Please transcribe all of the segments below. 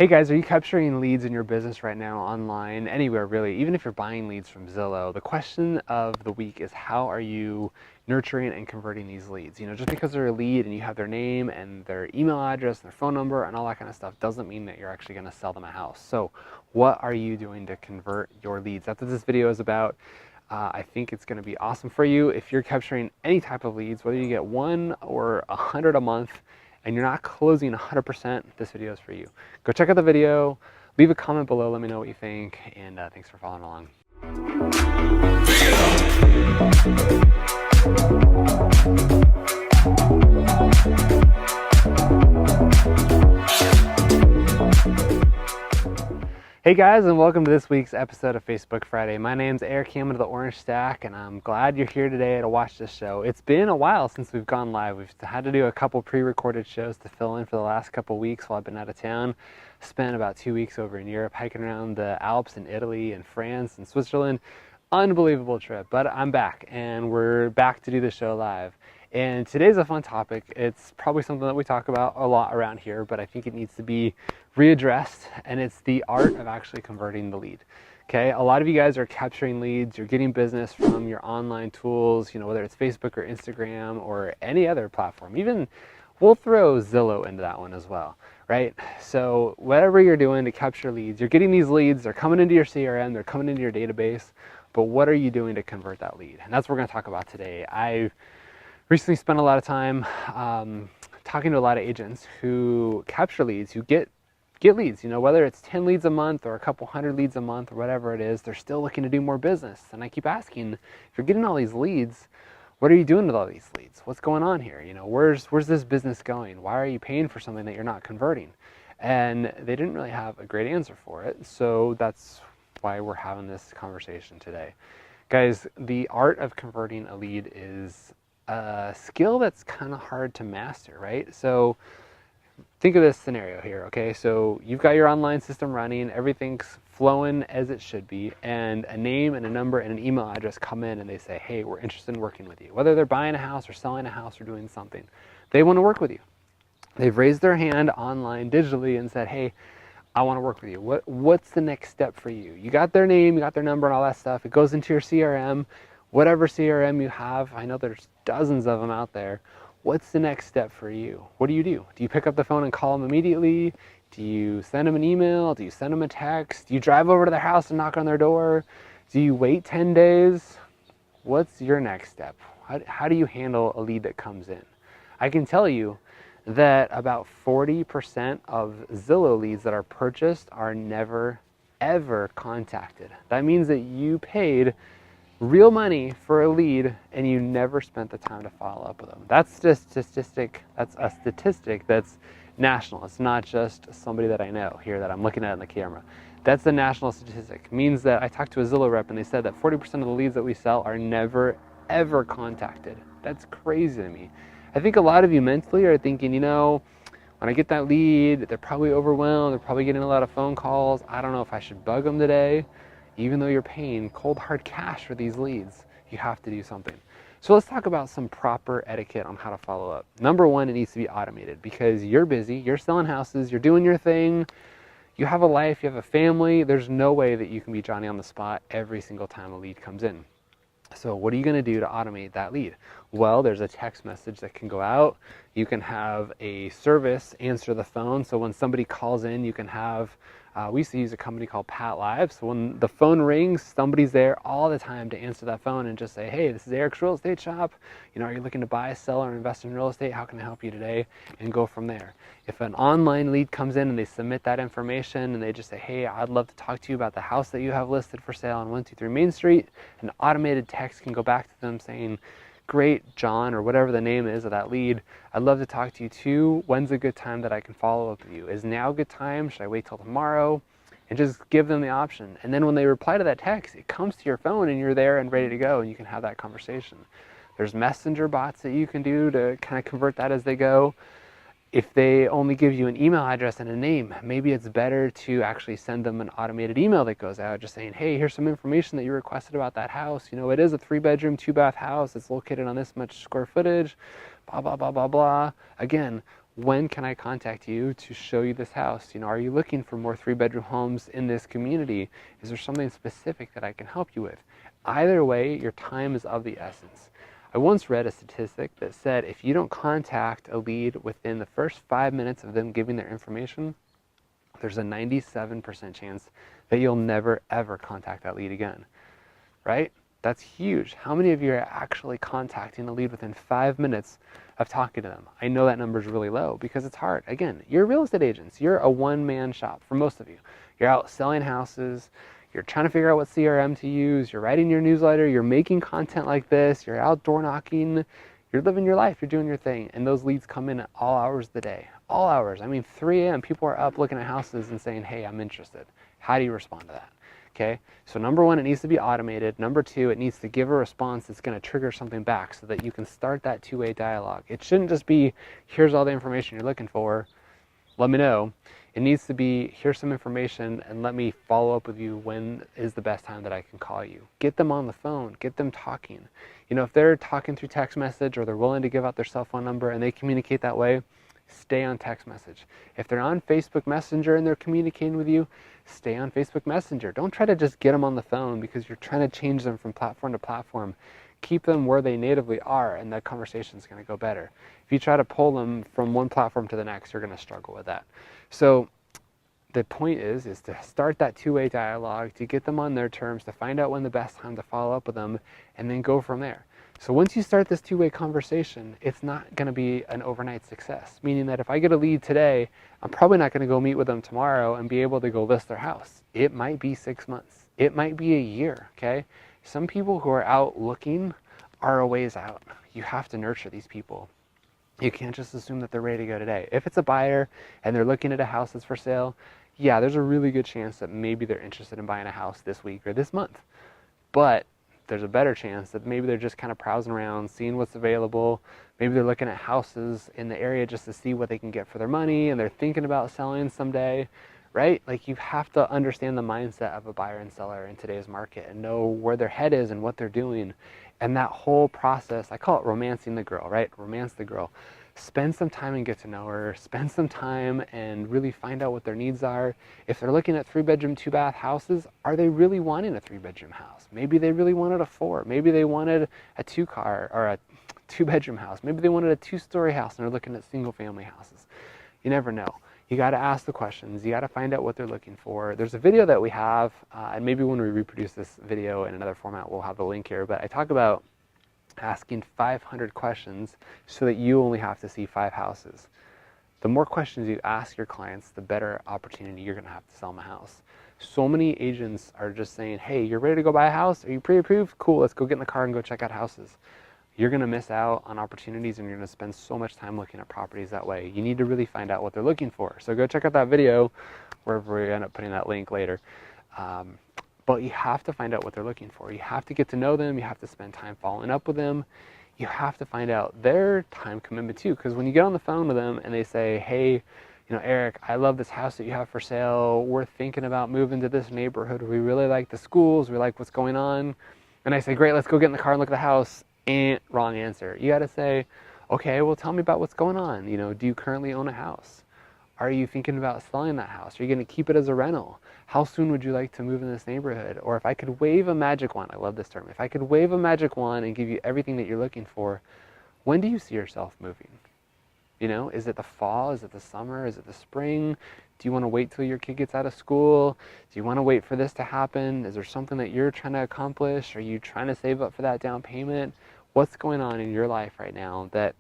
Hey guys, are you capturing leads in your business right now online, anywhere really, even if you're buying leads from Zillow? The question of the week is how are you nurturing and converting these leads? Just because they're a lead and you have their name and their email address and their phone number and all that kind of stuff doesn't mean that you're actually going to sell them a house. So what are you doing to convert your leads? That's what this video is about. I think it's going to be awesome for you if you're capturing any type of leads, whether you get 1 or 100 a month, and you're not closing 100%, this video is for you. Go check out the video, leave a comment below, let me know what you think, and thanks for following along. Hey guys, and welcome to this week's episode of Facebook Friday. My name's Eric Hammond of the Orange Stack, and I'm glad you're here today to watch this show. It's been a while since we've gone live. We've had to do a couple pre-recorded shows to fill in for the last couple weeks while I've been out of town. Spent about 2 weeks over in Europe hiking around the Alps in Italy and France and Switzerland. Unbelievable trip, but I'm back and we're back to do the show live. And today's a fun topic. It's probably something that we talk about a lot around here, but I think it needs to be readdressed, and it's the art of actually converting the lead. Okay, a lot of you guys are capturing leads, you're getting business from your online tools, whether it's Facebook or Instagram or any other platform. Even we'll throw Zillow into that one as well, right? So whatever you're doing to capture leads, you're getting these leads, they're coming into your CRM, they're coming into your database, but what are you doing to convert that lead? And that's what we're going to talk about today. I recently spent a lot of time talking to a lot of agents who capture leads, who get leads, whether it's 10 leads a month or a couple hundred leads a month or whatever it is, they're still looking to do more business. And I keep asking, if you're getting all these leads, what are you doing with all these leads? What's going on here? Where's this business going? Why are you paying for something that you're not converting? And they didn't really have a great answer for it. So that's why we're having this conversation today. Guys, the art of converting a lead is a skill that's kind of hard to master, right? So think of this scenario here, okay? So you've got your online system running, everything's flowing as it should be, and a name and a number and an email address come in and they say, hey, we're interested in working with you. Whether they're buying a house or selling a house or doing something, they want to work with you. They've raised their hand online digitally and said, hey, I want to work with you. What's the next step for you? You got their name, you got their number and all that stuff. It goes into your CRM, whatever CRM you have. I know there's dozens of them out there. What's the next step for you? What do? Do you pick up the phone and call them immediately? Do you send them an email? Do you send them a text? Do you drive over to their house and knock on their door? Do you wait 10 days? What's your next step? How do you handle a lead that comes in? I can tell you that about 40% of Zillow leads that are purchased are never, ever contacted. That means that you paid real money for a lead and you never spent the time to follow up with them. That's a statistic that's national. It's not just somebody that I know here that I'm looking at in the camera. That's a national statistic. It means that I talked to a Zillow rep and they said that 40% of the leads that we sell are never, ever contacted. That's crazy to me. I think a lot of you mentally are thinking, when I get that lead, they're probably overwhelmed, they're probably getting a lot of phone calls. I don't know if I should bug them today. Even though you're paying cold hard cash for these leads, you have to do something. So let's talk about some proper etiquette on how to follow up. Number one, it needs to be automated because you're busy, you're selling houses, you're doing your thing, you have a life, you have a family. There's no way that you can be Johnny on the spot every single time a lead comes in. So what are you going to do to automate that lead? Well, there's a text message that can go out. You can have a service answer the phone. So when somebody calls in, you can have, we used to use a company called Pat Live. So when the phone rings, somebody's there all the time to answer that phone and just say, hey, this is Eric's Real Estate Shop. Are you looking to buy, sell, or invest in real estate? How can I help you today? And go from there. If an online lead comes in and they submit that information and they just say, hey, I'd love to talk to you about the house that you have listed for sale on 123 Main Street, an automated text can go back to them saying, great, John, or whatever the name is of that lead, I'd love to talk to you too. When's a good time that I can follow up with you? Is now a good time? Should I wait till tomorrow? And just give them the option. And then when they reply to that text, it comes to your phone and you're there and ready to go and you can have that conversation. There's messenger bots that you can do to kind of convert that as they go. If they only give you an email address and a name, maybe it's better to actually send them an automated email that goes out just saying, hey, here's some information that you requested about that house. It is a 3-bedroom, 2-bath house. It's located on this much square footage, blah, blah, blah, blah, blah. Again, When can I contact you to show you this house? Are you looking for more 3-bedroom homes in this community? Is there something specific that I can help you with? Either way, your time is of the essence. I once read a statistic that said if you don't contact a lead within the first 5 minutes of them giving their information, there's a 97% chance that you'll never ever contact that lead again, right? That's huge. How many of you are actually contacting a lead within 5 minutes of talking to them? I know that number is really low because it's hard. Again, you're real estate agents. You're a one-man shop for most of you. You're out selling houses. You're trying to figure out what CRM to use. You're writing your newsletter. You're making content like this. You're out door knocking. You're living your life. You're doing your thing. And those leads come in at all hours of the day. All hours. I mean, 3 a.m. people are up looking at houses and saying, hey, I'm interested. How do you respond to that? Okay, so number one, it needs to be automated. Number two, it needs to give a response that's going to trigger something back so that you can start that two-way dialogue. It shouldn't just be, here's all the information you're looking for, let me know. It needs to be, here's some information and let me follow up with you when is the best time that I can call you. Get them on the phone, get them talking. If they're talking through text message or they're willing to give out their cell phone number and they communicate that way, stay on text message. If they're on Facebook Messenger and they're communicating with you, stay on Facebook Messenger. Don't try to just get them on the phone because you're trying to change them from platform to platform. Keep them where they natively are and that conversation is going to go better. If you try to pull them from one platform to the next, you're going to struggle with that. So the point is to start that two-way dialogue, to get them on their terms, to find out when the best time to follow up with them, and then go from there. So once you start this two-way conversation, it's not going to be an overnight success, meaning that if I get a lead today, I'm probably not going to go meet with them tomorrow and be able to go list their house. It might be 6 months. It might be a year, okay? Some people who are out looking are a ways out. You have to nurture these people. You can't just assume that they're ready to go today. If it's a buyer and they're looking at a house that's for sale, yeah, there's a really good chance that maybe they're interested in buying a house this week or this month. But there's a better chance that maybe they're just kind of browsing around, seeing what's available. Maybe they're looking at houses in the area just to see what they can get for their money, and they're thinking about selling someday, right? Like, you have to understand the mindset of a buyer and seller in today's market and know where their head is and what they're doing. And that whole process, I call it romancing the girl, right? Romance the girl. Spend some time and get to know her. Spend some time and really find out what their needs are. If they're looking at 3-bedroom, 2-bath houses, are they really wanting a 3-bedroom house? Maybe they really wanted a 4. Maybe they wanted a 2-car or a 2-bedroom house. Maybe they wanted a 2-story house and they're looking at single-family houses. You never know. You got to ask the questions. You got to find out what they're looking for. There's a video that we have, and maybe when we reproduce this video in another format, we'll have the link here, but I talk about asking 500 questions so that you only have to see 5 houses. The more questions you ask your clients, the better opportunity you're going to have to sell them a house. So many agents are just saying, hey, you're ready to go buy a house? Are you pre-approved? Cool, let's go get in the car and go check out houses. You're going to miss out on opportunities and you're going to spend so much time looking at properties that way. You need to really find out what they're looking for. So go check out that video, wherever we end up putting that link later. But you have to find out what they're looking for. You have to get to know them. You have to spend time following up with them. You have to find out their time commitment too. Because when you get on the phone with them and they say, hey, Eric, I love this house that you have for sale. We're thinking about moving to this neighborhood. We really like the schools. We like what's going on. And I say, great, let's go get in the car and look at the house. Wrong answer. You got to say, okay, well, tell me about what's going on. Do you currently own a house? Are you thinking about selling that house? Are you going to keep it as a rental? How soon would you like to move in this neighborhood? Or if I could wave a magic wand, I love this term, if I could wave a magic wand and give you everything that you're looking for, when do you see yourself moving? Is it the fall? Is it the summer? Is it the spring? Do you want to wait till your kid gets out of school? Do you want to wait for this to happen? Is there something that you're trying to accomplish? Are you trying to save up for that down payment? What's going on in your life right now that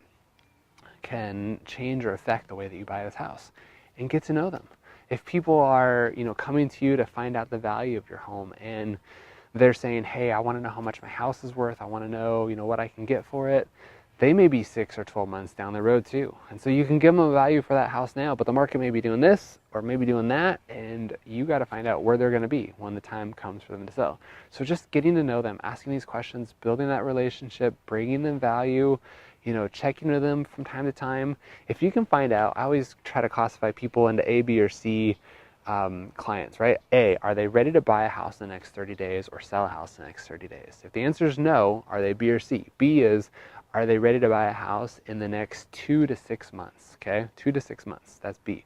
can change or affect the way that you buy this house? And get to know them. If people are, coming to you to find out the value of your home and they're saying, hey, I want to know how much my house is worth. I want to know, what I can get for it. They may be 6 or 12 months down the road too. And so you can give them a value for that house now, but the market may be doing this or maybe doing that. And you got to find out where they're going to be when the time comes for them to sell. So just getting to know them, asking these questions, building that relationship, bringing them value, checking with them from time to time. If you can find out, I always try to classify people into A, B, or C clients, right? A, are they ready to buy a house in the next 30 days or sell a house in the next 30 days? If the answer is no, are they B or C? B is, Are they ready to buy a house in the next 2 to 6 months? Okay, 2 to 6 months. That's B.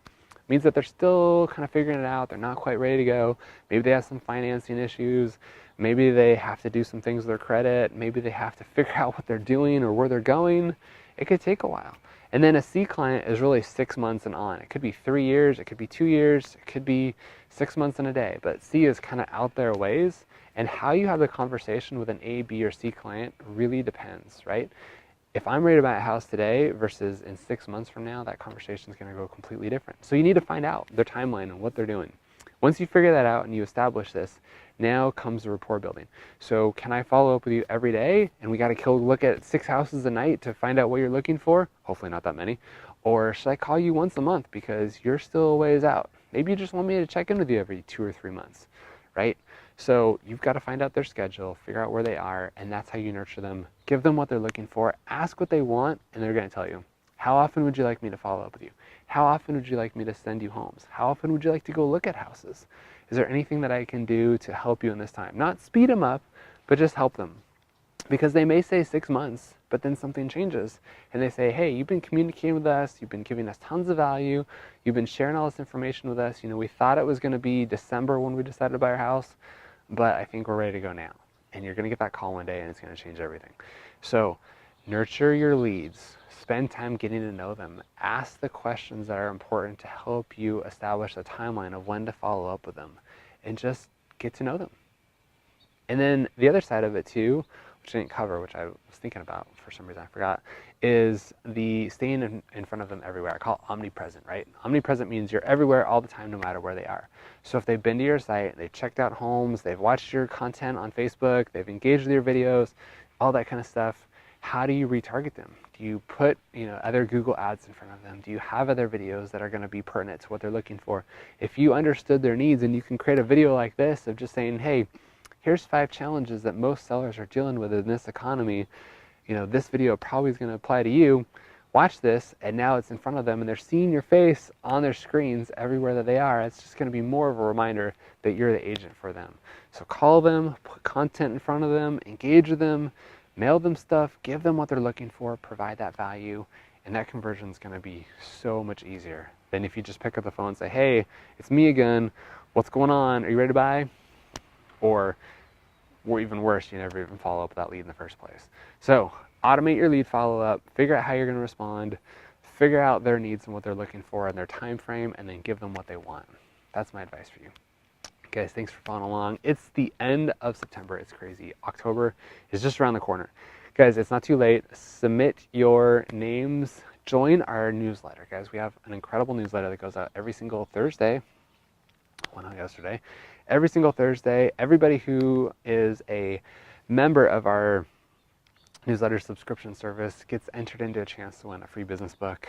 Means that they're still kind of figuring it out. They're not quite ready to go. Maybe they have some financing issues. Maybe they have to do some things with their credit. Maybe they have to figure out what they're doing or where they're going. It could take a while. And then a C client is really 6 months and on. It could be 3 years. It could be 2 years. It could be 6 months and a day. But C is kind of out there ways. And how you have the conversation with an A, B, or C client really depends, right? If I'm ready to buy a house today versus in 6 months from now, that conversation is going to go completely different. So you need to find out their timeline and what they're doing. Once you figure that out and you establish this, now comes the rapport building. So can I follow up with you every day? And we got to look at 6 houses a night to find out what you're looking for? Hopefully not that many. Or should I call you once a month because you're still a ways out? Maybe you just want me to check in with you every 2 or 3 months, right? So you've got to find out their schedule, figure out where they are, and that's how you nurture them. Give them what they're looking for, ask what they want, and they're going to tell you. How often would you like me to follow up with you? How often would you like me to send you homes? How often would you like to go look at houses? Is there anything that I can do to help you in this time? Not speed them up, but just help them. Because they may say 6 months, but then something changes. And they say, hey, you've been communicating with us, you've been giving us tons of value, you've been sharing all this information with us. You know, we thought it was going to be December when we decided to buy our house, but I think we're ready to go now. And you're going to get that call one day and it's going to change everything. So nurture your leads. Spend time getting to know them. Ask the questions that are important to help you establish a timeline of when to follow up with them. And just get to know them. And then the other side of it too, which I didn't cover, which I was thinking about for some reason I forgot, is the staying in front of them everywhere. I call it omnipresent, right? Omnipresent means you're everywhere all the time, no matter where they are. So if they've been to your site, they've checked out homes, they've watched your content on Facebook, they've engaged with your videos, all that kind of stuff, how do you retarget them? Do you put, other Google ads in front of them? Do you have other videos that are going to be pertinent to what they're looking for? If you understood their needs and you can create a video like this of just saying, hey, here's 5 challenges that most sellers are dealing with in this economy. This video probably is going to apply to you. Watch this, and now it's in front of them, and they're seeing your face on their screens everywhere that they are. It's just going to be more of a reminder that you're the agent for them. So call them, put content in front of them, engage with them, mail them stuff, give them what they're looking for, provide that value, and that conversion is going to be so much easier than if you just pick up the phone and say, hey, it's me again. What's going on? Are you ready to buy? Or even worse, you never even follow up with that lead in the first place. So automate your lead follow-up, figure out how you're going to respond, figure out their needs and what they're looking for and their time frame, and then give them what they want. That's my advice for you. Guys, thanks for following along. It's the end of September. It's crazy. October is just around the corner. Guys, it's not too late. Submit your names. Join our newsletter, guys. We have an incredible newsletter that goes out every single Thursday. Went out yesterday. Every single Thursday, everybody who is a member of our newsletter subscription service gets entered into a chance to win a free business book.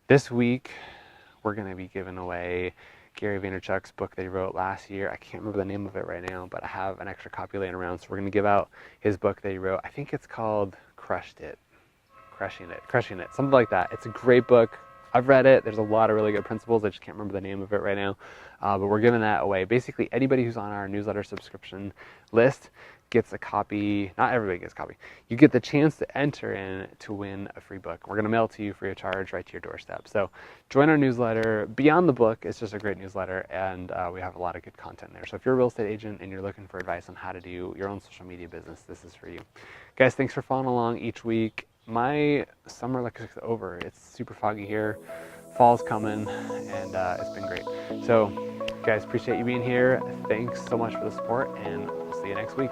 This week, we're going to be giving away Gary Vaynerchuk's book that he wrote last year. I can't remember the name of it right now, but I have an extra copy laying around, so we're going to give out his book that he wrote. I think it's called Crushing It, something like that. It's a great book. I've read it. There's a lot of really good principles. I just can't remember the name of it right now. But we're giving that away. Basically, anybody who's on our newsletter subscription list gets a copy. Not everybody gets a copy. You get the chance to enter in to win a free book. We're going to mail it to you free of charge right to your doorstep. So join our newsletter. Beyond the book, it's just a great newsletter, and we have a lot of good content there. So if you're a real estate agent and you're looking for advice on how to do your own social media business, this is for you. Guys, thanks for following along each week. My summer looks over. It's super foggy here. Fall's coming, and it's been great. So, guys, appreciate you being here. Thanks so much for the support, and we'll see you next week.